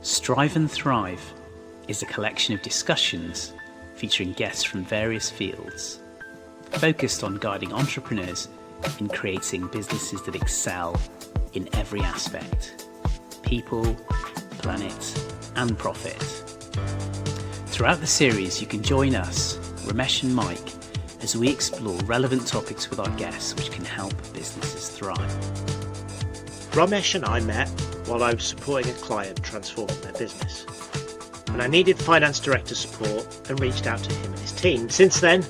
Strive and Thrive is a collection of discussions featuring guests from various fields, focused on guiding entrepreneurs in creating businesses that excel in every aspect: people, planet, and profit. Throughout the series, you can join us, Romesh and Mike, as we explore relevant topics with our guests which can help businesses thrive. Romesh and I met while I was supporting a client transforming their business, and I needed finance director support and reached out to him and his team. Since then,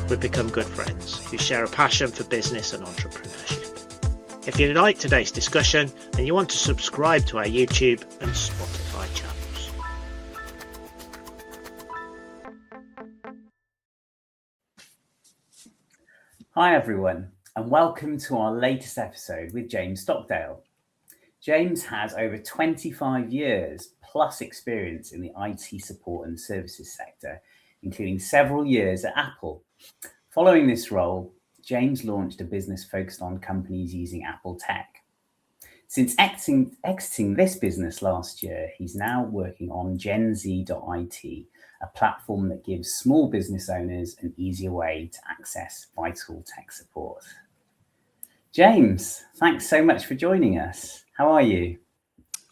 we've become good friends who share a passion for business and entrepreneurship. If you like today's discussion, then you want to subscribe to our YouTube and Spotify channels. Hi everyone, and welcome to our latest episode with James Stockdale. James has over 25 years plus experience in the IT support and services sector, including several years at Apple. Following this role, James launched a business focused on companies using Apple tech. Since exiting this business last year, he's now working on genzee.it, a platform that gives small business owners an easier way to access vital tech support. James, thanks so much for joining us. How are you?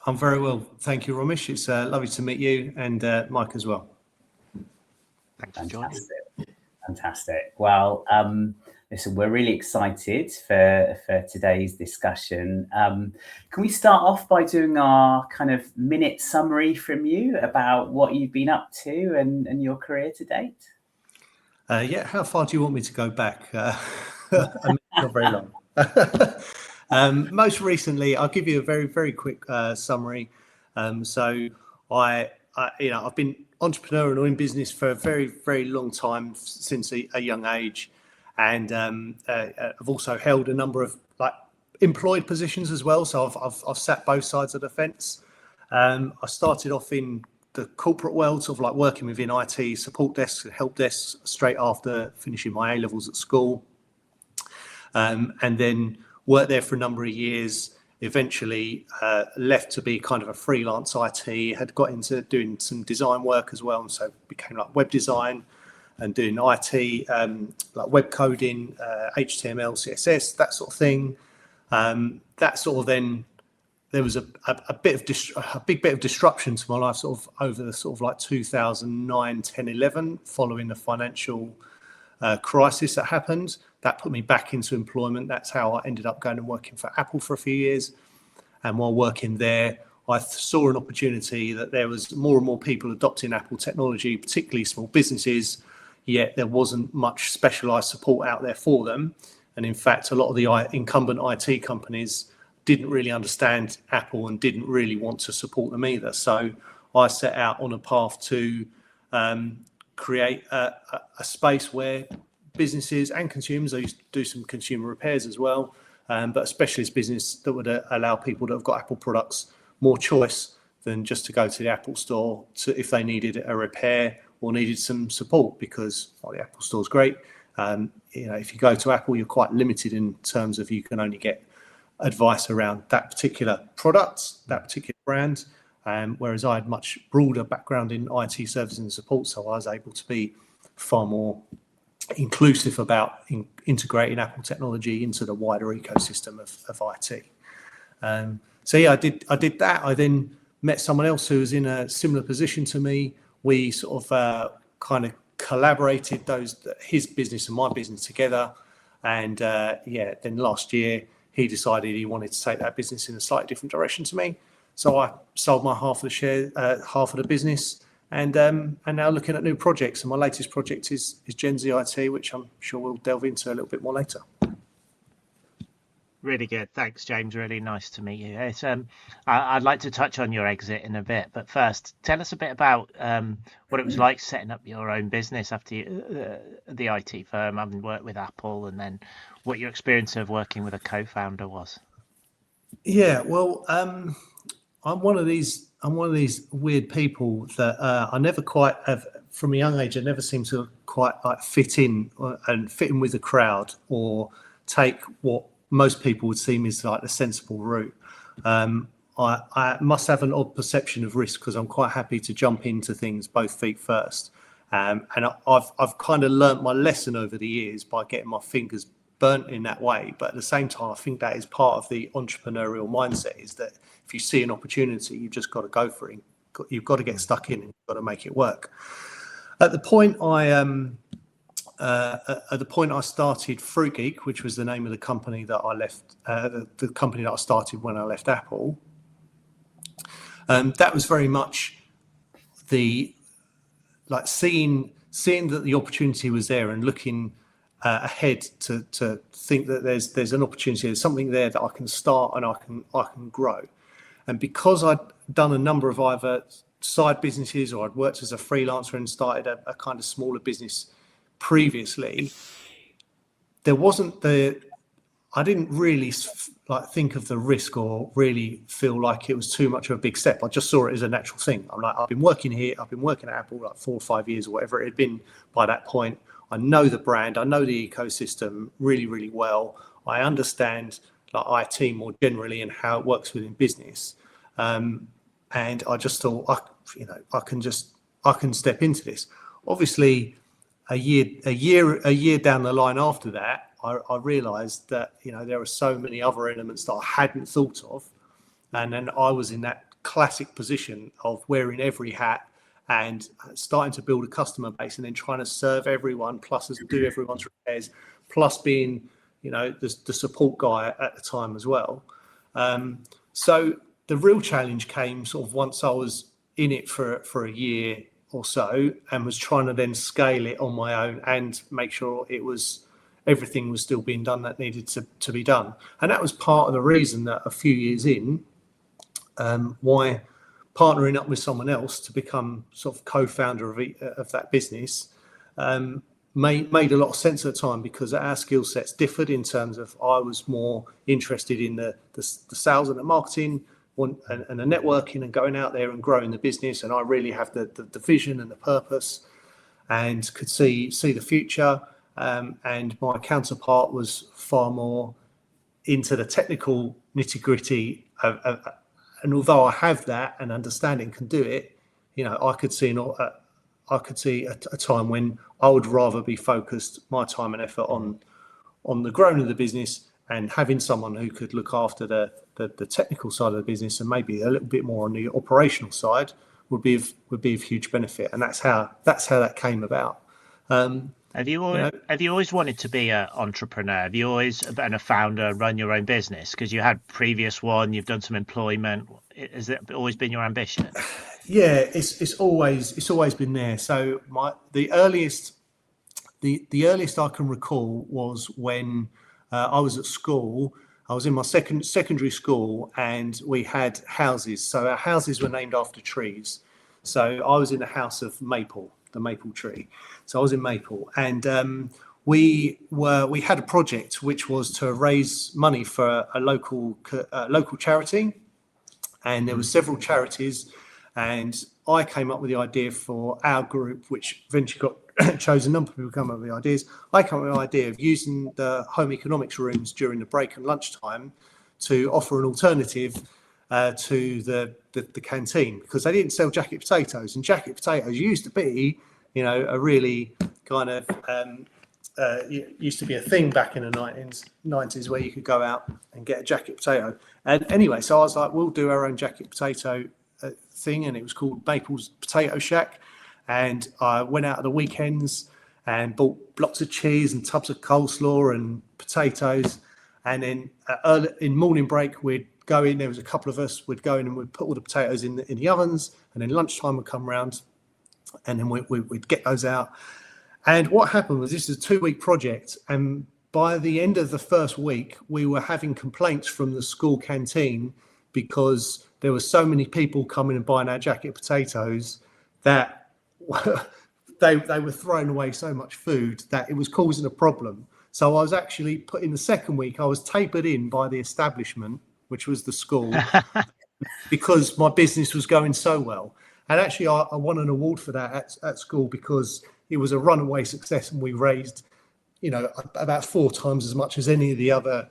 I'm very well. Thank you, Romesh. It's lovely to meet you and Mike as well. Thanks for joining. Fantastic. Well, listen, we're really excited for today's discussion. Can we start off by doing our kind of minute summary from you about what you've been up to and your career to date? Yeah, how far do you want me to go back? Not very long. Most recently, I'll give you a very, very quick summary. So I've been entrepreneurial in business for a very, very long time, since a young age. And I've also held a number of employed positions as well. So I've sat both sides of the fence. I started off in the corporate world, sort of like working within IT support desks and help desks straight after finishing my A-levels at school. And then worked there for a number of years, eventually left to be kind of a freelance IT, had got into doing some design work as well. And so became like web design and doing IT, like web coding, HTML, CSS, that sort of thing. That sort of then, there was a big bit of disruption to my life sort of over the sort of like 2009, 10, 11, following the financial crisis that happened. That put me back into employment. That's how I ended up going and working for Apple for a few years. And while working there, I saw an opportunity that there was more and more people adopting Apple technology, particularly small businesses, yet there wasn't much specialized support out there for them. And in fact, a lot of the incumbent IT companies didn't really understand Apple and didn't really want to support them either. So I set out on a path to create a space where businesses and consumers, I used to do some consumer repairs as well, but a specialist business that would allow people that have got Apple products more choice than just to go to the Apple store if they needed a repair or needed some support, because the Apple store is great. If you go to Apple, you're quite limited in terms of you can only get advice around that particular product, that particular brand. Whereas I had much broader background in IT services and support, so I was able to be far more inclusive about integrating Apple technology into the wider ecosystem of IT. So yeah, I did that. I then met someone else who was in a similar position to me. We sort of kind of collaborated his business and my business together. And then last year he decided he wanted to take that business in a slightly different direction to me. So I sold my half of the business, and now looking at new projects. And my latest project is genzee.it, which I'm sure we'll delve into a little bit more later. Really good. Thanks, James. Really nice to meet you. I'd like to touch on your exit in a bit, but first, tell us a bit about what it was like setting up your own business after the IT firm, having worked with Apple, and then what your experience of working with a co-founder was. Yeah, well, I'm one of these weird people that I never quite have, from a young age, I never seem to quite fit in with the crowd, or take what most people would seem is like the sensible route. I must have an odd perception of risk because I'm quite happy to jump into things both feet first. And I've kind of learnt my lesson over the years by getting my fingers burnt in that way. But at the same time, I think that is part of the entrepreneurial mindset, is that if you see an opportunity, you've just got to go for it. You've got to get stuck in and you've got to make it work. At the point I started Fruit Geek, which was the name of the company that I left, the company that I started when I left Apple. That was very much seeing that the opportunity was there and looking ahead to think that there's an opportunity, there's something there that I can start and I can grow. And because I'd done a number of either side businesses or I'd worked as a freelancer and started a kind of smaller business previously, I didn't really think of the risk or really feel like it was too much of a big step. I just saw it as a natural thing. I'm like, I've been working here, I've been working at Apple like 4 or 5 years or whatever it had been by that point. I know the brand, I know the ecosystem really, really well. I understand IT more generally and how it works within business. And I just thought, I can step into this. Obviously, a year down the line after that, I realised that there are so many other elements that I hadn't thought of, and then I was in that classic position of wearing every hat and starting to build a customer base, and then trying to serve everyone, plus do everyone's repairs, plus being the support guy at the time as well. So the real challenge came sort of once I was in it for a year or so, and was trying to then scale it on my own and make sure everything was still being done that needed to be done. And that was part of the reason that a few years in, why partnering up with someone else to become sort of co-founder of that business made a lot of sense at the time, because our skill sets differed in terms of I was more interested in the sales and the marketing and the networking and going out there and growing the business, and I really have the vision and the purpose and could see the future. And my counterpart was far more into the technical nitty-gritty and although I have that and understanding, can do it, I could see a time when I would rather be focused my time and effort on the growing of the business, and having someone who could look after the technical side of the business and maybe a little bit more on the operational side would be of huge benefit. And that's how that came about. Have you always wanted to be an entrepreneur? Have you always been a founder, run your own business? Because you had previous one, you've done some employment. Has it always been your ambition? Yeah, it's always been there. So the earliest I can recall was when I was at school. I was in my secondary school, and we had houses. So our houses were named after trees. So I was in the house of Maple, the maple tree. So I was in Maple, and we had a project which was to raise money for a local charity, and there were several charities, and I came up with the idea for our group, which eventually got chosen. A number of people come up with the ideas. I came up with the idea of using the home economics rooms during the break and lunchtime to offer an alternative to the canteen, because they didn't sell jacket potatoes, and jacket potatoes used to be a really kind of used to be a thing back in the 90s where you could go out and get a jacket potato. And anyway, so I was like, we'll do our own jacket potato thing, and it was called Maple's Potato Shack. And I went out at the weekends and bought blocks of cheese and tubs of coleslaw and potatoes, and then early in morning break we'd go in. There was a couple of us. We'd go in and we'd put all the potatoes in the ovens, and then lunchtime would come round, and then we'd get those out. And what happened was, this is a 2-week project, and by the end of the first week, we were having complaints from the school canteen because there were so many people coming and buying our jacket potatoes that they were throwing away so much food that it was causing a problem. So I was actually put in the second week, I was tapered in by the establishment, which was the school, because my business was going so well. And actually, I won an award for that at school, because it was a runaway success, and we raised, about 4 times as much as any of the other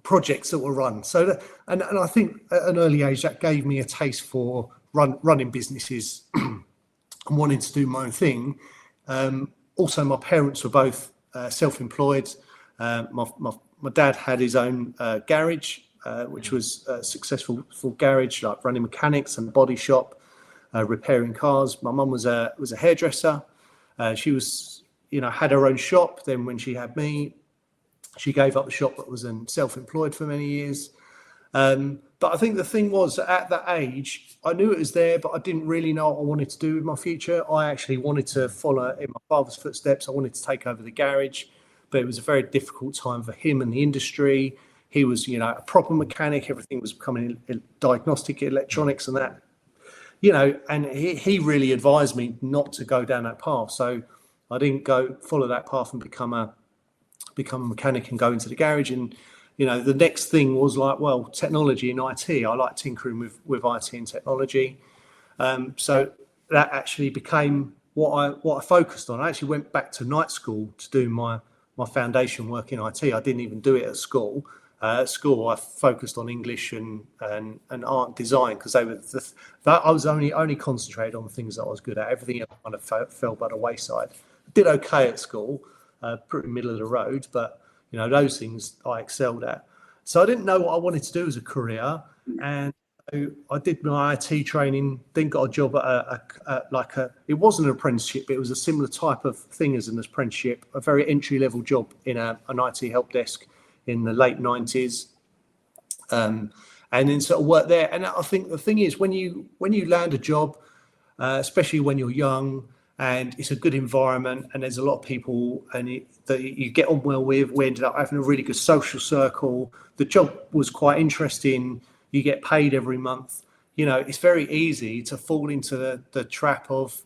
projects that were run. So that, and I think at an early age that gave me a taste for running businesses and wanting to do my own thing. Also, my parents were both self-employed. My dad had his own garage, which was a successful garage, like running mechanics and body shop, repairing cars. My mum was a hairdresser. She was, had her own shop. Then when she had me, she gave up the shop but was then self-employed for many years. But I think the thing was, at that age, I knew it was there, but I didn't really know what I wanted to do with my future. I actually wanted to follow in my father's footsteps. I wanted to take over the garage, but it was a very difficult time for him and the industry. He was, a proper mechanic. Everything was becoming diagnostic electronics and that, and he really advised me not to go down that path. So I didn't follow that path and become a mechanic and go into the garage. And the next thing was like, well, technology and IT. I like tinkering with IT and technology. So that actually became what I focused on. I actually went back to night school to do my foundation work in IT. I didn't even do it at school. At school, I focused on English and art and design, because I was only concentrated on the things that I was good at. Everything else kind of fell by the wayside. I did okay at school, pretty middle of the road, but those things I excelled at. So I didn't know what I wanted to do as a career, and I did my IT training. Then got a job at it wasn't an apprenticeship, but it was a similar type of thing as an apprenticeship, a very entry level job in an IT help desk in the late 90s, and then sort of worked there. And I think the thing is, when you land a job, especially when you're young, and it's a good environment, and there's a lot of people that you get on well with. We ended up having a really good social circle. The job was quite interesting. You get paid every month. It's very easy to fall into the trap of,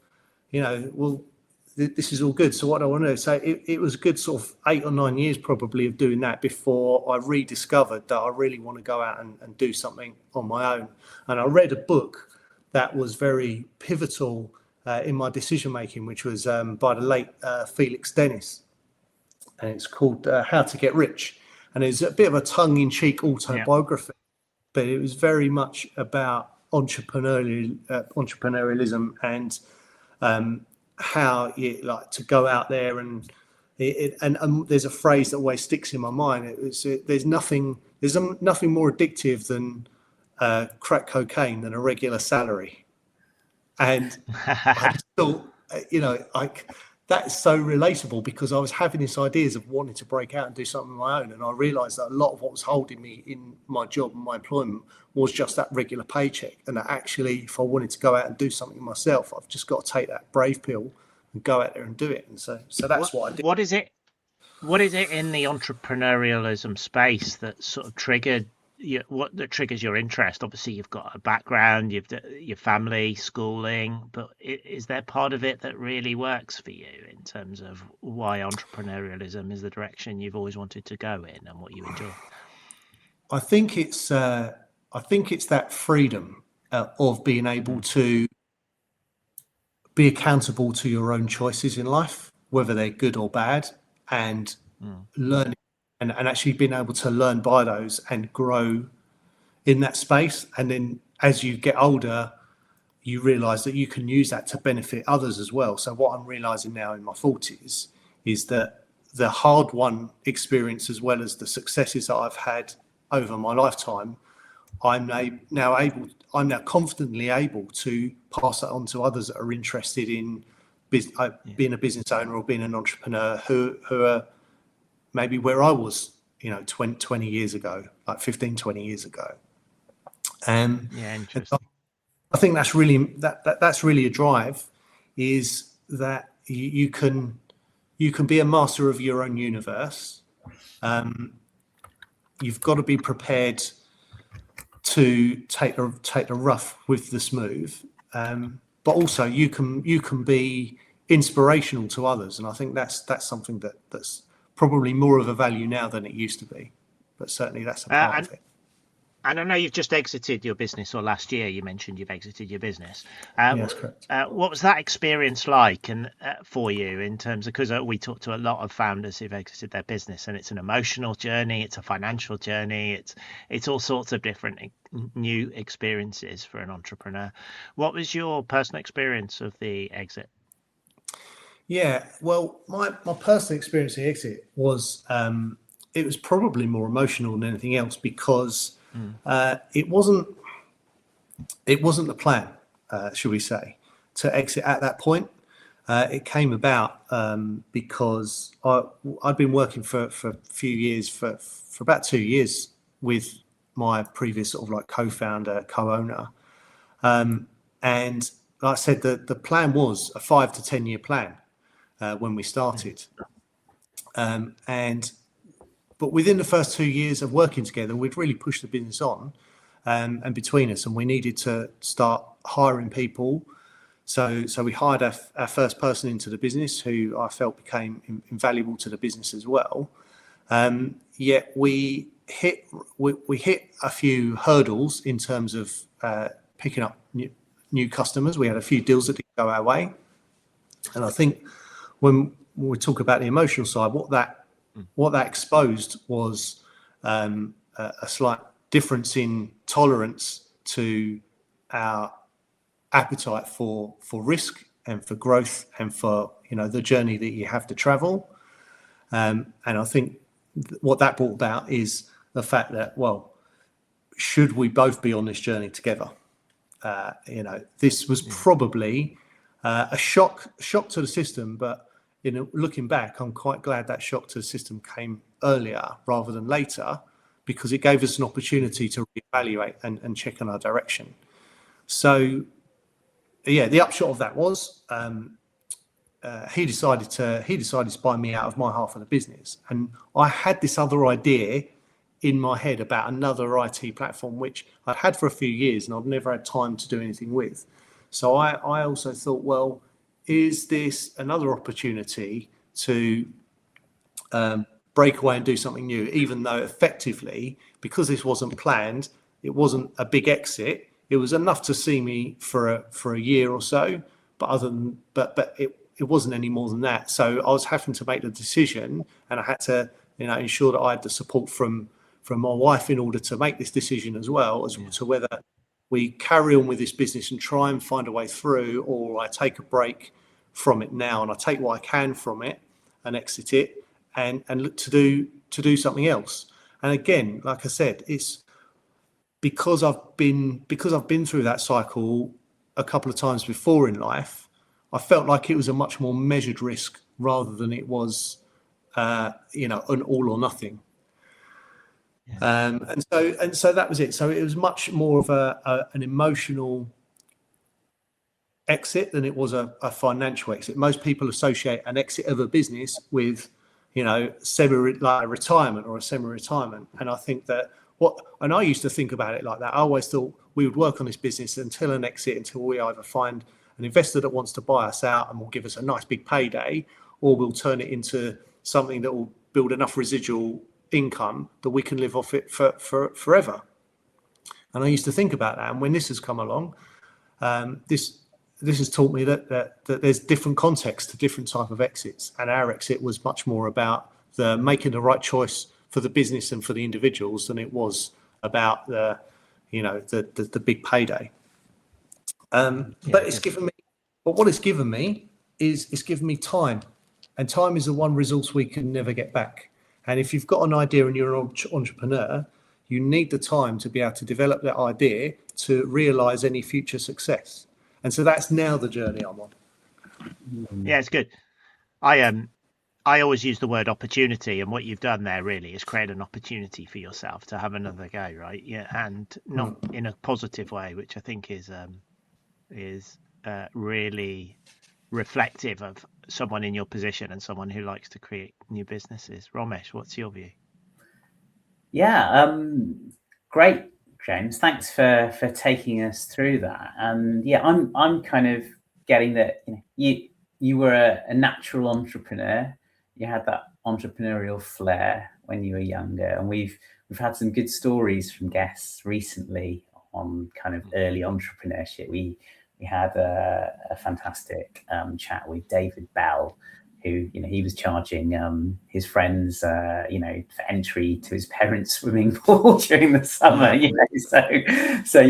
this is all good. So what I want to do, so it was a good sort of 8 or 9 years probably of doing that before I rediscovered that I really want to go out and do something on my own. And I read a book that was very pivotal in my decision making, which was by the late Felix Dennis, and it's called How to Get Rich. And it's a bit of a tongue-in-cheek autobiography, but it was very much about entrepreneurialism and how you like to go out there and there's a phrase that always sticks in my mind. There's nothing more addictive than crack cocaine than a regular salary. And I just thought, that's so relatable, because I was having these ideas of wanting to break out and do something of my own. And I realized that a lot of what was holding me in my job and my employment was just that regular paycheck. And that actually, if I wanted to go out and do something myself, I've just got to take that brave pill and go out there and do it. And so that's what I did. What is it in the entrepreneurialism space that sort of triggered triggers your interest? Obviously you've got a background, you've your family, schooling, but is there part of it that really works for you in terms of why entrepreneurialism is the direction you've always wanted to go in and what you enjoy? I think it's that freedom of being able to be accountable to your own choices in life, whether they're good or bad, and learning and actually being able to learn by those and grow in that space. And then as you get older, you realize that you can use that to benefit others as well. So what I'm realizing now in my 40s is that the hard-won experience, as well as the successes that I've had over my lifetime, I'm now confidently able to pass that on to others that are interested in being a business owner or being an entrepreneur who are maybe where I was, 20 years ago, like 15, 20 years ago. Interesting. I think that's really a drive, is that you can be a master of your own universe. You've got to be prepared to take the rough with the smooth, but also you can be inspirational to others, and I think that's something that's probably more of a value now than it used to be, but certainly that's a part of it. And I know you've just exited your business, or last year you mentioned you've exited your business. Yes, correct. What was that experience like, and for you, in terms of, because we talk to a lot of founders who've exited their business, and it's an emotional journey, it's a financial journey, it's all sorts of different new experiences for an entrepreneur. What was your personal experience of the exit? Yeah, well, my personal experience of the exit was it was probably more emotional than anything else, because it wasn't the plan, should we say, to exit at that point. It came about because I'd been working for a few years, for about 2 years, with my previous sort of like co-founder, co-owner, and like I said, the plan was a 5 to 10 year plan when we started, but within the first 2 years of working together, we'd really pushed the business on, and between us, and we needed to start hiring people. So we hired our first person into the business, who I felt became invaluable to the business as well. Yet we hit a few hurdles in terms of picking up new customers. We had a few deals that didn't go our way, and I think when we talk about the emotional side, what that exposed was a slight difference in tolerance to our appetite for risk and for growth, and for the journey that you have to travel. And I think what that brought about is the fact that, well, should we both be on this journey together? This was probably a shock to the system, but looking back, I'm quite glad that shock to the system came earlier rather than later, because it gave us an opportunity to reevaluate and check on our direction. So yeah, the upshot of that was he decided to buy me out of my half of the business, and I had this other idea in my head about another IT platform which I'd had for a few years and I'd never had time to do anything with. So I also thought, well, is this another opportunity to break away and do something new, even though effectively, because this wasn't planned, it wasn't a big exit. It was enough to see me for a year or so, but it wasn't any more than that. So I was having to make the decision, and I had to ensure that I had the support from my wife in order to make this decision as well, as to whether we carry on with this business and try and find a way through, or I take a break from it now and I take what I can from it and exit it and look to do something else. And again, like I said, it's because I've been through that cycle a couple of times before in life. I felt like it was a much more measured risk rather than it was an all or nothing. And so that was it. So it was much more of an emotional exit than it was a financial exit. Most people associate an exit of a business with like a retirement or a semi-retirement, and I think that and I used to think about it like that. I always thought we would work on this business until an exit, until we either find an investor that wants to buy us out and will give us a nice big payday, or we'll turn it into something that will build enough residual income that we can live off it for forever. And I used to think about that. And when this has come along, this has taught me that there's different contexts to different type of exits. And our exit was much more about making the right choice for the business and for the individuals than it was about the big payday. But it's given me, what it's given me is it's given me time, and time is the one resource we can never get back. And if you've got an idea and you're an entrepreneur, you need the time to be able to develop that idea to realize any future success. And so that's now the journey I'm on. Yeah, it's good. I always use the word opportunity, and what you've done there really is create an opportunity for yourself to have another go, right? Yeah, and not in a positive way, which I think is really reflective of someone in your position and someone who likes to create new businesses. Romesh, what's your view? Yeah, great, James. Thanks for taking us through that. And yeah, I'm kind of getting that you were a natural entrepreneur. You had that entrepreneurial flair when you were younger, and we've we've had some good stories from guests recently on kind of early entrepreneurship. We had a fantastic chat with David Bell, who, he was charging his friends, for entry to his parents' swimming pool during the summer. So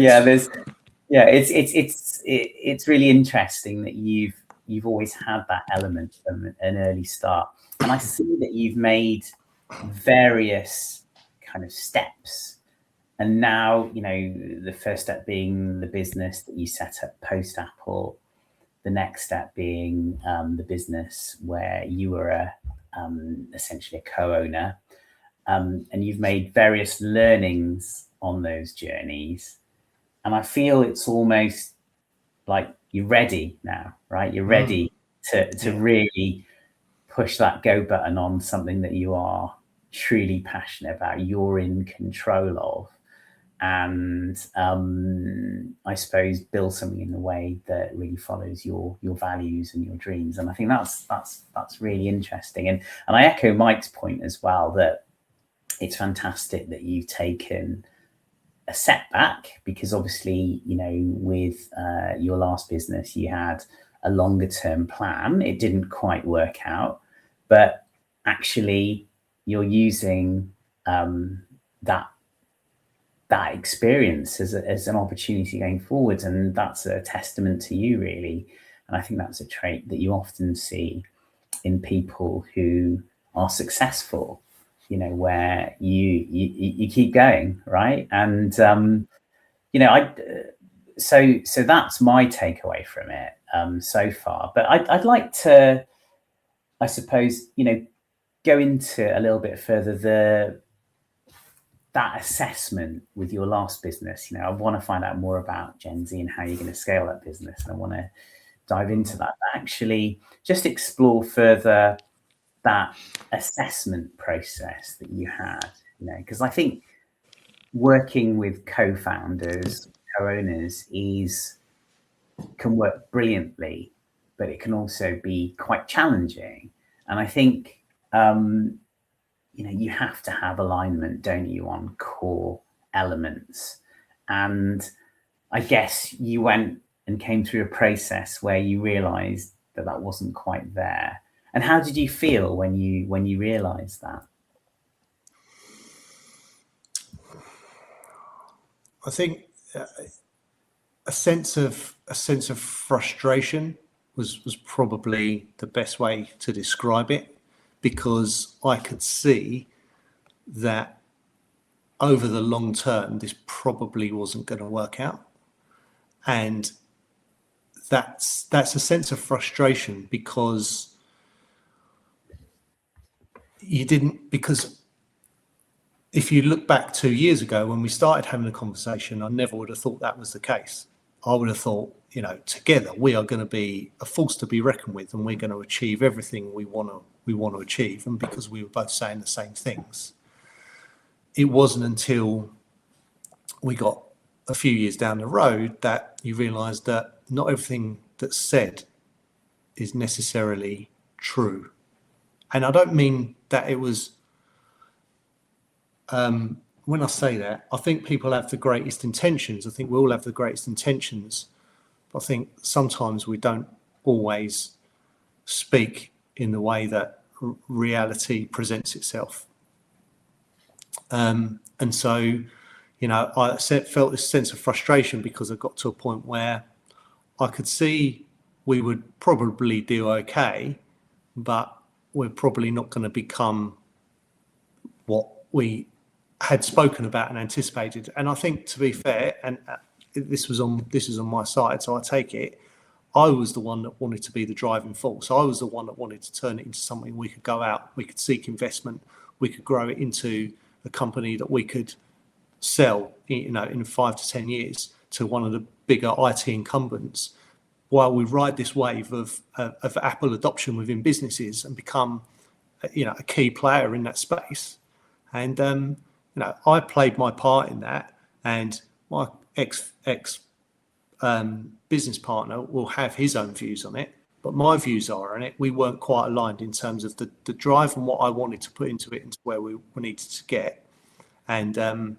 it's really interesting that you've always had that element from an early start, and I see that you've made various kind of steps, and now the first step being the business that you set up post Apple, the next step being the business where you were essentially a co-owner, and you've made various learnings on those journeys, and I feel it's almost like you're ready now, right? You're ready to really push that go button on something that you are truly passionate about, you're in control of, and I suppose build something in a way that really follows your values and your dreams. And I think that's really interesting. And I echo Mike's point as well, that it's fantastic that you've taken a setback, because obviously, with your last business, you had a longer term plan. It didn't quite work out, but actually you're using that experience as an opportunity going forward, and that's a testament to you, really. And I think that's a trait that you often see in people who are successful, where you keep going, right? And so that's my takeaway from it so far. But I'd like to, I suppose, go into a little bit further that assessment with your last business. I want to find out more about Gen Z and how you're going to scale that business, and I want to dive into that. But actually, just explore further that assessment process that you had, because I think working with co-founders, co-owners can work brilliantly, but it can also be quite challenging. And I think you have to have alignment, don't you, on core elements. And I guess you went and came through a process where you realized that wasn't quite there. And how did you feel when you realized that? I think a sense of frustration was probably the best way to describe it, because I could see that over the long term this probably wasn't going to work out, and that's a sense of frustration because because if you look back 2 years ago when we started having a conversation, I never would have thought that was the case. I would have thought, together we are going to be a force to be reckoned with, and we're going to achieve everything we want to achieve. And because we were both saying the same things, it wasn't until we got a few years down the road that you realise that not everything that's said is necessarily true. And I don't mean that it was. When I say that, I think people have the greatest intentions. I think we all have the greatest intentions. But I think sometimes we don't always speak in the way that reality presents itself. And so, I felt this sense of frustration because I got to a point where I could see we would probably do okay, but we're probably not going to become what we had spoken about and anticipated. And I think, to be fair, and this was on my side, so I take it, I was the one that wanted to be the driving force. I was the one that wanted to turn it into something we could go out, we could seek investment, we could grow it into a company that we could sell, in 5 to 10 years to one of the bigger IT incumbents, while we ride this wave of Apple adoption within businesses and become, a key player in that space. And I played my part in that, and my ex business partner will have his own views on it, but my views are on it. We weren't quite aligned in terms of the drive and what I wanted to put into it and where we needed to get. and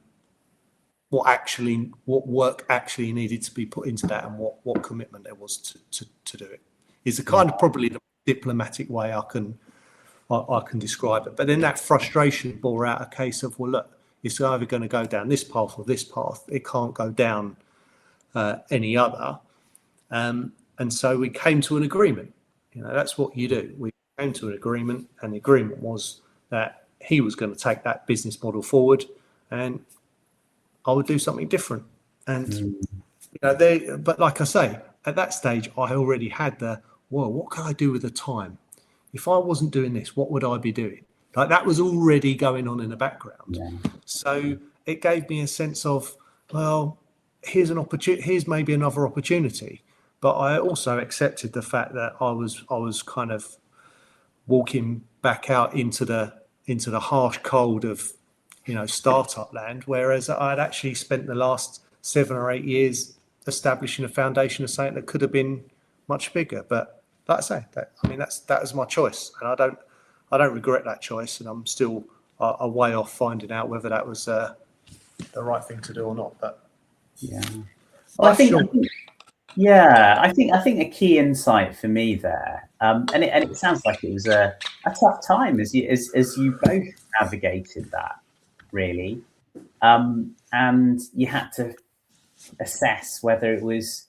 what work actually needed to be put into that, and what commitment there was to do it. Is the kind of probably the diplomatic way I can describe it. But then that frustration bore out a case of, well, look, it's either going to go down this path or this path. It can't go down any other. And so we came to an agreement. That's what you do. We came to an agreement, and the agreement was that he was going to take that business model forward, and I would do something different. And but like I say, at that stage, I already had what can I do with the time? If I wasn't doing this, what would I be doing? Like, that was already going on in the background. Yeah. So it gave me a sense of, well, here's an opportunity. Here's maybe another opportunity. But I also accepted the fact that I was kind of walking back out into the harsh cold of startup land, whereas I'd actually spent the last 7 or 8 years establishing a foundation of something that could have been much bigger. But like I say, that was my choice, and I don't regret that choice, and I'm still a way off finding out whether that was the right thing to do or not. But yeah, well, I think a key insight for me there, and it sounds like it was a tough time as you both navigated that, really, and you had to assess whether it was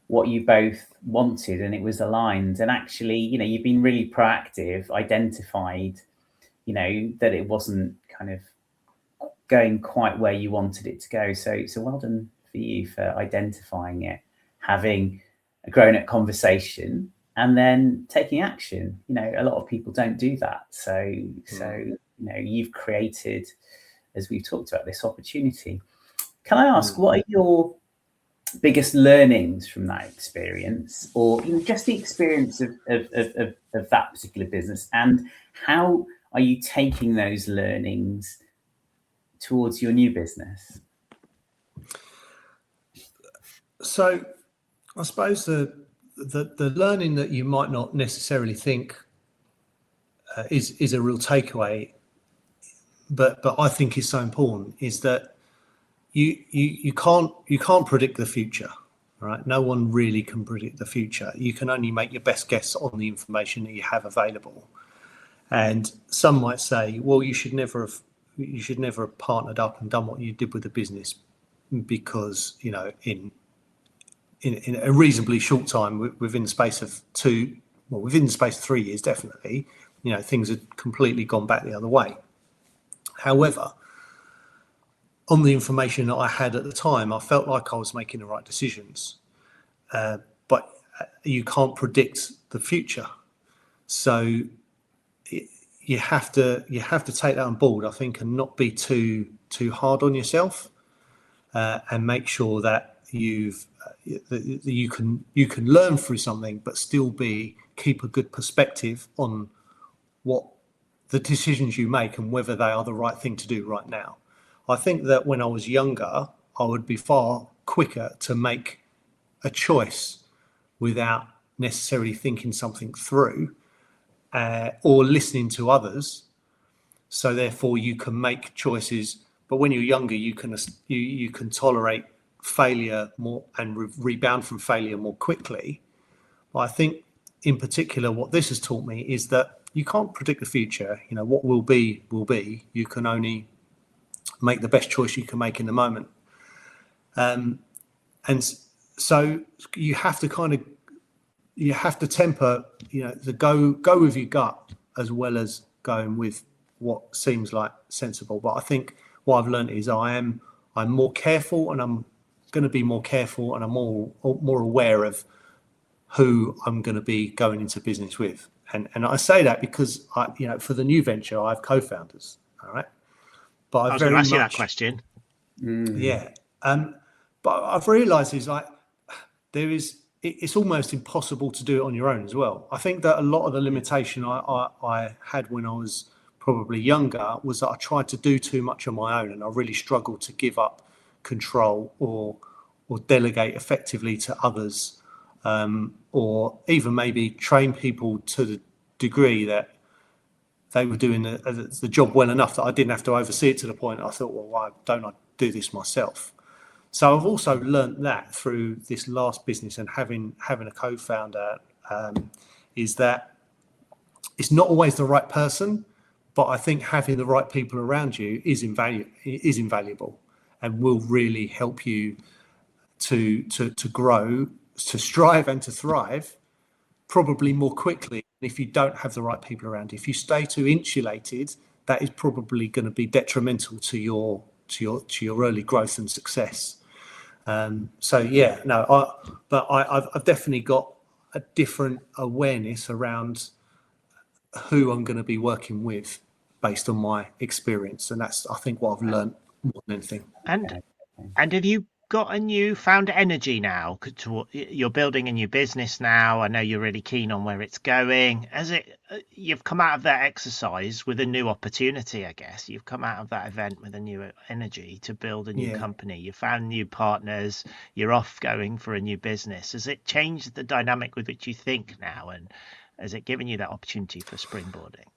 what you both wanted and it was aligned. And actually, you've been really proactive, identified, that it wasn't kind of going quite where you wanted it to go. So well done for you for identifying it, having a grown-up conversation, and then taking action. A lot of people don't do that. So you've created, as we've talked about, this opportunity. Can I ask, what are your biggest learnings from that experience, or just the experience of that particular business, and how are you taking those learnings towards your new business? So I suppose the learning that you might not necessarily think is a real takeaway, but I think is so important, is that you can't predict the future, right? No one really can predict the future. You can only make your best guess on the information that you have available. And some might say, well, you should never have partnered up and done what you did with the business, because in a reasonably short time, within the space of 3 years, definitely, things had completely gone back the other way. However, on the information that I had at the time, I felt like I was making the right decisions, but you can't predict the future. So you have to take that on board, I think, and not be too hard on yourself, and make sure that you can learn through something, but still keep a good perspective on what the decisions you make and whether they are the right thing to do right now. I think that when I was younger, I would be far quicker to make a choice without necessarily thinking something through, or listening to others. So therefore, you can make choices. But when you're younger, you can tolerate failure more and rebound from failure more quickly. But I think, in particular, what this has taught me is that you can't predict the future. What will be will be. You can only make the best choice you can make in the moment, and so you have to temper, the go with your gut, as well as going with what seems like sensible. But I think what I've learned is I'm more careful, and I'm going to be more careful, and I'm more aware of who I'm going to be going into business with. And I say that because for the new venture, I have co-founders. All right. But I was going to ask you that question. Yeah. But I've realised it's almost impossible to do it on your own as well. I think that a lot of the limitation I had when I was probably younger was that I tried to do too much on my own, and I really struggled to give up control or delegate effectively to others, or even maybe train people to the degree that they were doing the job well enough that I didn't have to oversee it to the point I thought, well, why don't I do this myself? So I've also learnt that through this last business and having a co-founder, is that it's not always the right person, but I think having the right people around you is invaluable and will really help you to grow, to strive and to thrive probably more quickly if you don't have the right people around you. If you stay too insulated, that is probably going to be detrimental to your early growth and success. So yeah, no, I've definitely got a different awareness around who I'm going to be working with based on my experience, and that's, I think, what I've learned more than anything. And have you got a newfound energy now? You're building a new business now. I know you're really keen on where it's going. You've come out of that exercise with a new opportunity, I guess. You've come out of that event with a new energy to build a new company. You found new partners. You're off going for a new business. Has it changed the dynamic with which you think now? And has it given you that opportunity for springboarding?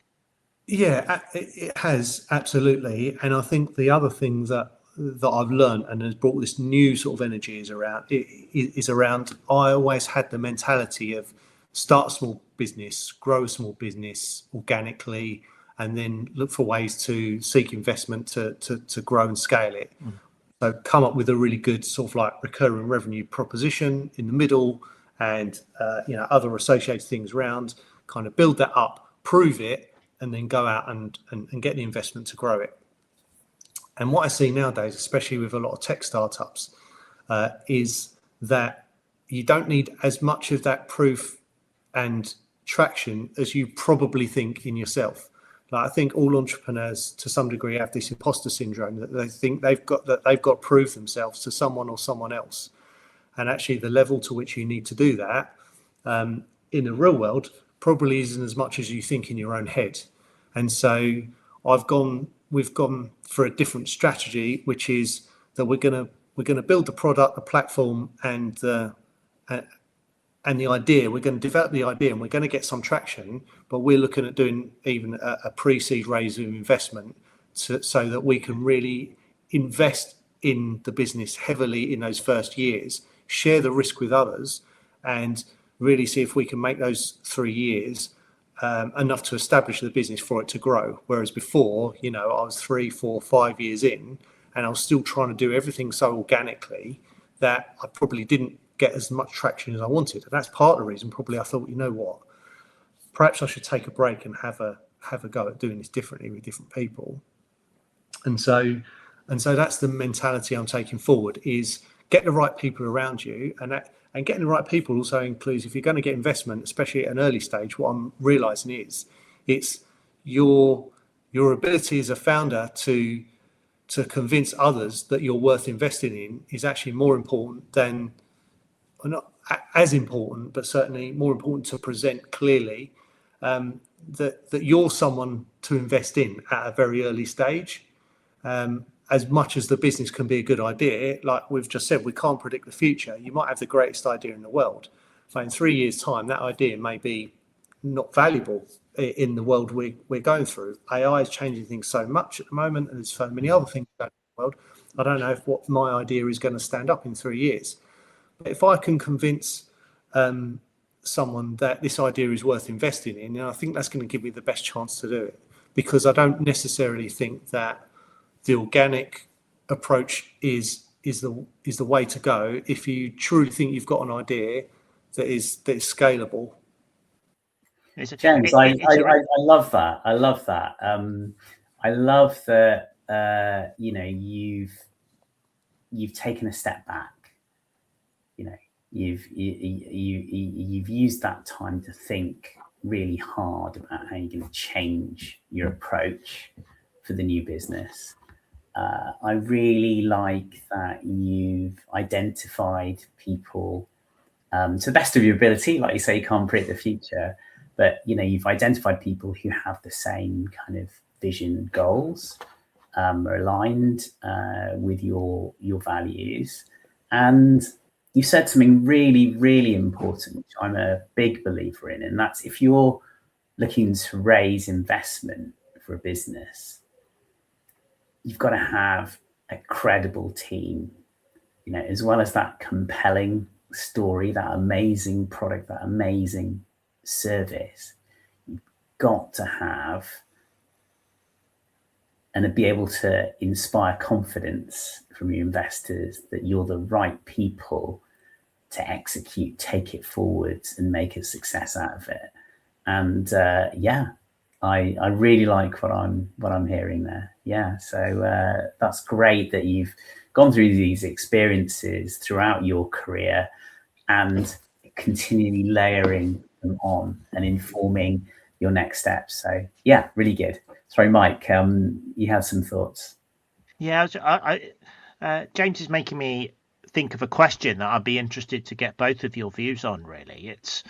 Yeah, it has, absolutely. And I think the other thing that I've learned and has brought this new sort of energy is around I always had the mentality of start a small business, grow a small business organically, and then look for ways to seek investment to grow and scale it. So come up with a really good sort of like recurring revenue proposition in the middle, and other associated things around, kind of build that up, prove it, and then go out and get the investment to grow it. And what I see nowadays, especially with a lot of tech startups, is that you don't need as much of that proof and traction as you probably think in yourself. Like, I think all entrepreneurs to some degree have this imposter syndrome, that they think they've got to prove themselves to someone or someone else. And actually the level to which you need to do that in the real world probably isn't as much as you think in your own head. And so we've gone for a different strategy, which is that we're going to build the product, the platform, and the idea. We're going to develop the idea, and we're going to get some traction. But we're looking at doing even a pre-seed raise of investment, so that we can really invest in the business heavily in those first years, share the risk with others, and really see if we can make those 3 years enough to establish the business for it to grow. Whereas before, I was 3, 4, 5 years in, and I was still trying to do everything so organically that I probably didn't get as much traction as I wanted. And that's part of the reason probably I thought, you know what, perhaps I should take a break and have a go at doing this differently with different people. And so that's the mentality I'm taking forward, is get the right people around you, and getting the right people also includes, if you're going to get investment, especially at an early stage, what I'm realizing is it's your ability as a founder to convince others that you're worth investing in is actually more important than, or not as important, but certainly more important to present clearly that you're someone to invest in at a very early stage. As much as the business can be a good idea, like we've just said, we can't predict the future. You might have the greatest idea in the world, but in 3 years' time, that idea may be not valuable in the world we're going through. AI is changing things so much at the moment, and there's so many other things going on in the world. I don't know if what my idea is going to stand up in 3 years. But if I can convince someone that this idea is worth investing in, I think that's going to give me the best chance to do it, because I don't necessarily think that the organic approach is the way to go if you truly think you've got an idea that is scalable. James, I love that. I love that. I love that. You've taken a step back. You've used that time to think really hard about how you're going to change your approach for the new business. I really like that you've identified people to the best of your ability. Like you say, you can't predict the future, but you've identified people who have the same kind of vision, goals, are aligned with your values. And you said something really, really important, which I'm a big believer in, and that's if you're looking to raise investment for a business, you've got to have a credible team, as well as that compelling story, that amazing product, that amazing service. You've got to have and be able to inspire confidence from your investors that you're the right people to execute, take it forwards, and make a success out of it. And I really like what I'm hearing there. Yeah, so that's great that you've gone through these experiences throughout your career and continually layering them on and informing your next steps. So yeah, really good. Sorry, Mike, you had some thoughts. Yeah, James is making me think of a question that I'd be interested to get both of your views on, really. It's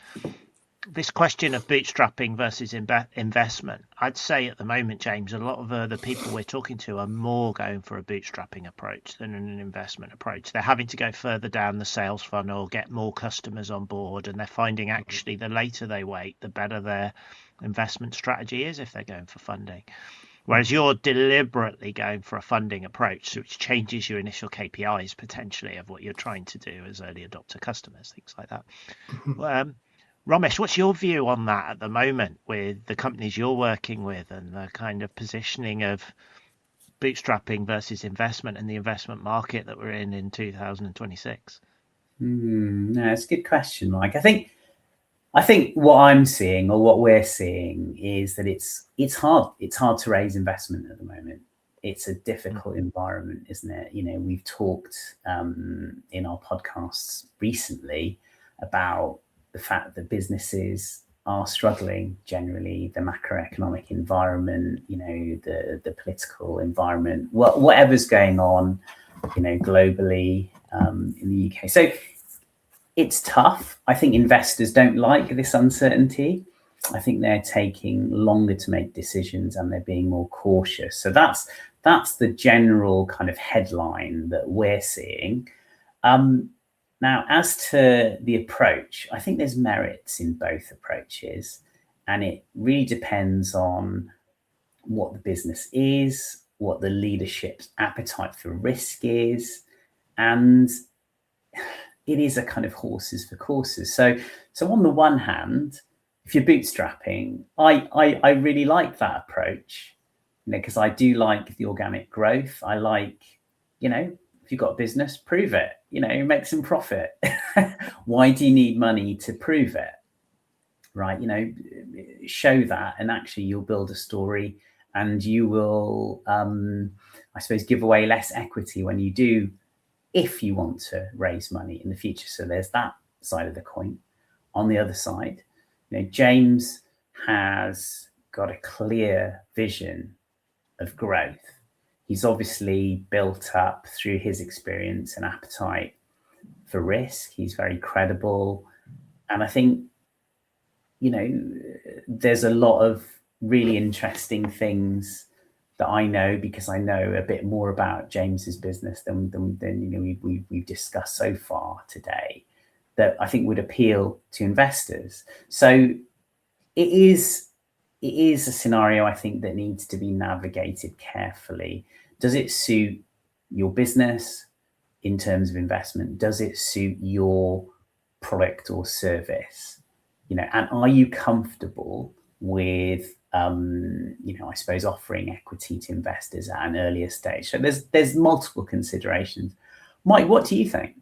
this question of bootstrapping versus investment. I'd say at the moment, James, a lot of the people we're talking to are more going for a bootstrapping approach than an investment approach. They're having to go further down the sales funnel, get more customers on board, and they're finding actually the later they wait, the better their investment strategy is if they're going for funding. Whereas you're deliberately going for a funding approach, which changes your initial KPIs potentially of what you're trying to do as early adopter customers, things like that. Romesh, what's your view on that at the moment with the companies you're working with and the kind of positioning of bootstrapping versus investment and the investment market that we're in 2026? No, it's a good question, Mike. I think what I'm seeing or what we're seeing is that it's hard. It's hard to raise investment at the moment. It's a difficult environment, isn't it? We've talked in our podcasts recently about the fact that businesses are struggling generally, the macroeconomic environment, the political environment, whatever's going on, globally, in the UK. So it's tough. I think investors don't like this uncertainty. I think they're taking longer to make decisions and they're being more cautious. So that's the general kind of headline that we're seeing. Now, as to the approach, I think there's merits in both approaches, and it really depends on what the business is, what the leadership's appetite for risk is, and it is a kind of horses for courses. So on the one hand, if you're bootstrapping, I really like that approach, because I do like the organic growth. I like, if you've got a business, prove it, make some profit. Why do you need money to prove it? Right. Show that, and actually you'll build a story and you will, I suppose, give away less equity when you do, if you want to raise money in the future. So there's that side of the coin. On the other side, James has got a clear vision of growth. He's obviously built up through his experience and appetite for risk. He's very credible. And I think, there's a lot of really interesting things that I know, because I know a bit more about James's business than we've discussed so far today, that I think would appeal to investors. So it is a scenario, I think, that needs to be navigated carefully. Does it suit your business in terms of investment? Does it suit your product or service? And are you comfortable with, I suppose, offering equity to investors at an earlier stage? So there's multiple considerations. Mike, what do you think?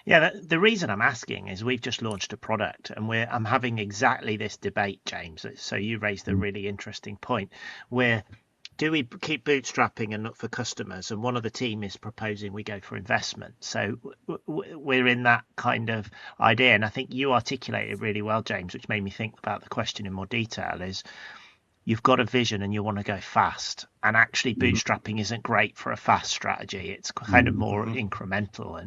Yeah, the reason I'm asking is we've just launched a product and I'm having exactly this debate, James. So you raised a really interesting point where, do we keep bootstrapping and look for customers? And one of the team is proposing we go for investment. So we're in that kind of idea. And I think you articulated really well, James, which made me think about the question in more detail, is you've got a vision and you want to go fast. And actually bootstrapping isn't great for a fast strategy. It's kind of more incremental.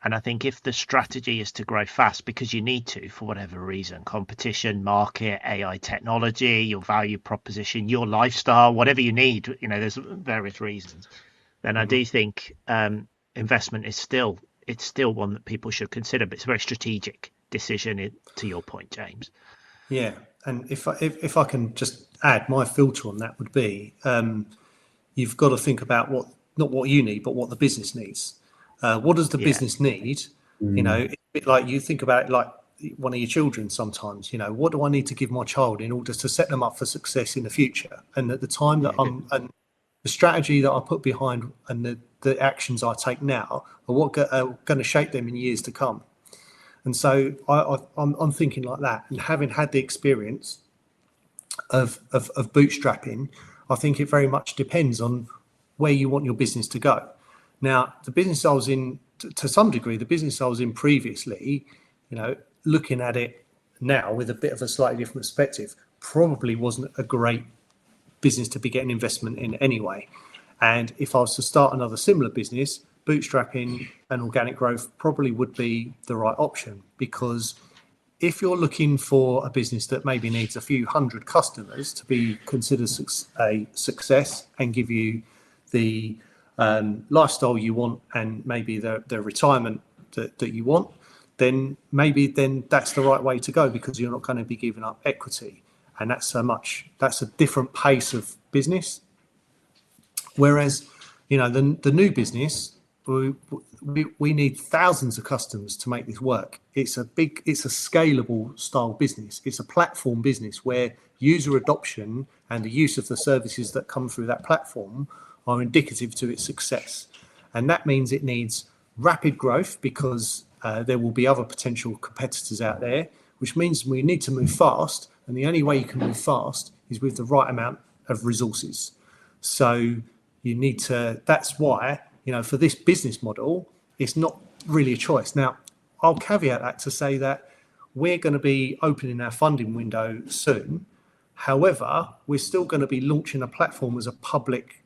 And I think if the strategy is to grow fast because you need to, for whatever reason, competition, market, AI technology, your value proposition, your lifestyle, whatever you need, there's various reasons, then I do think investment is still one that people should consider, but it's a very strategic decision, to your point, James. Yeah, and if I can just add, my filter on that would be, you've got to think about not what you need, but what the business needs. What does the business need? It's a bit like you think about it like one of your children sometimes. What do I need to give my child in order to set them up for success in the future? And at the time that and the strategy that I put behind and the actions I take now are what are going to shape them in years to come. And so I'm thinking like that, and having had the experience of bootstrapping, I think it very much depends on where you want your business to go. Now, the business I was in, to some degree, the business I was in previously, looking at it now with a bit of a slightly different perspective, probably wasn't a great business to be getting investment in anyway. And if I was to start another similar business, bootstrapping and organic growth probably would be the right option, because if you're looking for a business that maybe needs a few hundred customers to be considered a success and give you the lifestyle you want and maybe the retirement that you want, then that's the right way to go, because you're not going to be giving up equity. And that's a different pace of business. Whereas, the new business, we need thousands of customers to make this work. It's a scalable style business. It's a platform business where user adoption and the use of the services that come through that platform are indicative to its success. And that means it needs rapid growth, because there will be other potential competitors out there, which means we need to move fast. And the only way you can move fast is with the right amount of resources. So that's why, for this business model, it's not really a choice. Now, I'll caveat that to say that we're going to be opening our funding window soon. However, we're still going to be launching a platform as a public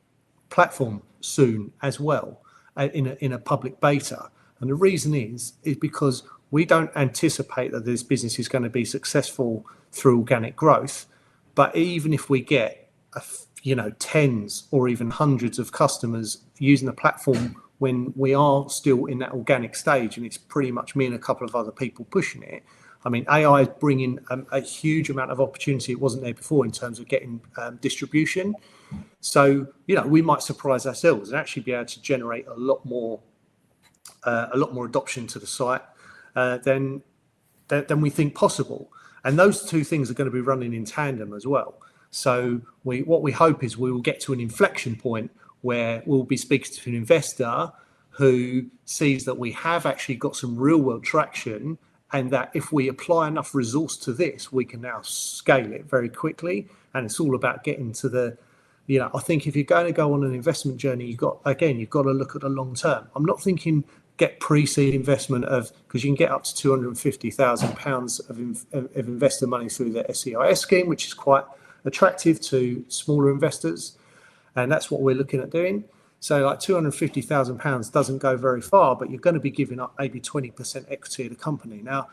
platform soon as well, in a public beta. And the reason is because we don't anticipate that this business is going to be successful through organic growth. But even if we get tens or even hundreds of customers using the platform when we are still in that organic stage, and it's pretty much me and a couple of other people pushing it. I mean, AI is bringing a huge amount of opportunity. It wasn't there before in terms of getting distribution. So, we might surprise ourselves and actually be able to generate a lot more adoption to the site than we think possible. And those two things are going to be running in tandem as well. So what we hope is we will get to an inflection point where we'll be speaking to an investor who sees that we have actually got some real world traction, and that if we apply enough resource to this, we can now scale it very quickly. And it's all about getting to I think if you're going to go on an investment journey, you've got to look at the long term. I'm not thinking get pre-seed investment because you can get up to £250,000 of investor money through the SEIS scheme, which is quite attractive to smaller investors, and that's what we're looking at doing. So like £250,000 doesn't go very far, but you're going to be giving up maybe 20% equity of the company. Now,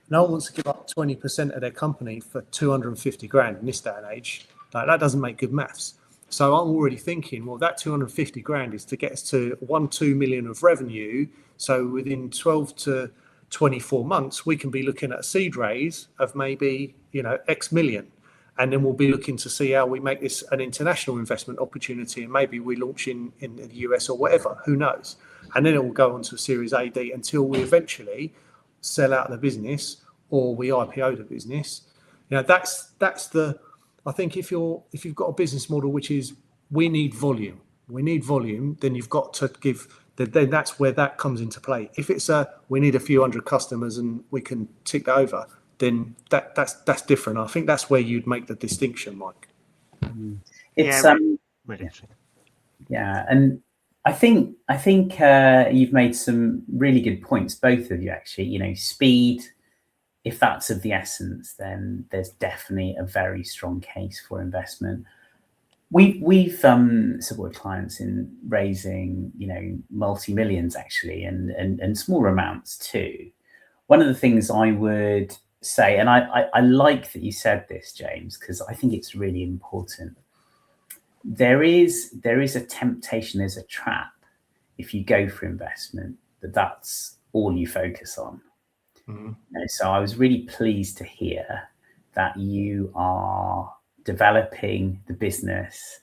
no one wants to give up 20% of their company for 250 grand in this day and age. Like, that doesn't make good maths. So I'm already thinking, well, that 250 grand is to get us to 2 million of revenue. So within 12 to 24 months, we can be looking at a seed raise of maybe, X million. And then we'll be looking to see how we make this an international investment opportunity. And maybe we launch in the US or whatever, who knows? And then it will go on to Series A, D until we eventually sell out the business or we IPO the business. I think if you've got a business model which is we need volume, then you've got to then that's where that comes into play. If it's we need a few hundred customers and we can tick that over, then that's different. I think that's where you'd make the distinction, Mike. It's yeah, and I think you've made some really good points, both of you actually. Speed. If that's of the essence, then there's definitely a very strong case for investment. We've supported clients in raising, multi-millions actually, and smaller amounts too. One of the things I would say, and I like that you said this, James, because I think it's really important. There is a temptation, there's a trap if you go for investment that's all you focus on. Mm-hmm. So I was really pleased to hear that you are developing the business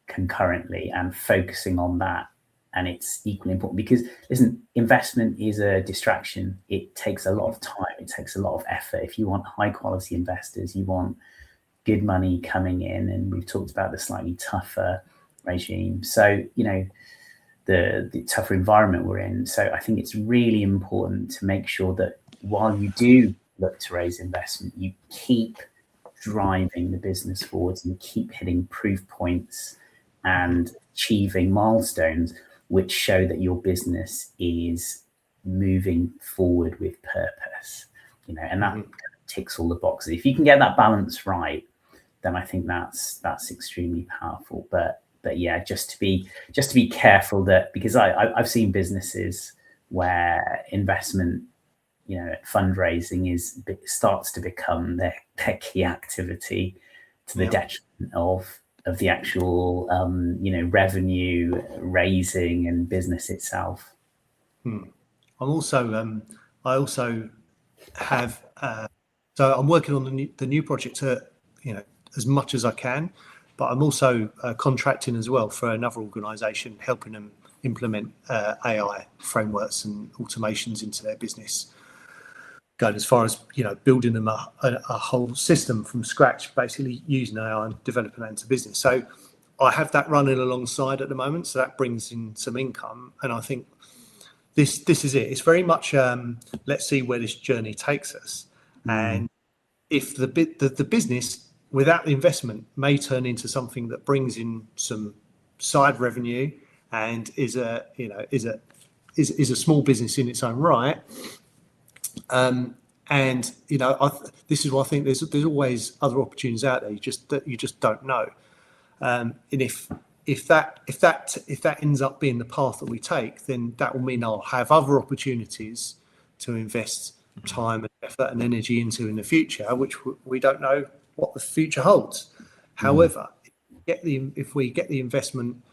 concurrently and focusing on that. And it's equally important because, listen, investment is a distraction. It takes a lot of time. It takes a lot of effort. If you want high quality investors, you want good money coming in. And we've talked about the slightly tougher regime. So, the tougher environment we're in. So I think it's really important to make sure that while you do look to raise investment, you keep driving the business forwards and keep hitting proof points and achieving milestones which show that your business is moving forward with purpose, and that ticks all the boxes. If you can get that balance right, then I think that's extremely powerful. But yeah, just to be careful that, because I've seen businesses where investment, fundraising starts to become their key activity to the detriment of the actual revenue raising and business itself. I also have so I'm working on the new project as much as I can, but I'm also contracting as well for another organisation, helping them implement AI frameworks and automations into their business, going as far as building them a whole system from scratch, basically using AI and developing that into business. So I have that running alongside at the moment, so that brings in some income, and I think this is it. It's very much let's see where this journey takes us, and if the business without the investment may turn into something that brings in some side revenue and is a small business in its own right. This is why I think there's always other opportunities out there. You just don't know. And if that ends up being the path that we take, then that will mean I'll have other opportunities to invest time and effort and energy into in the future, which we don't know what the future holds. However, if we get the investment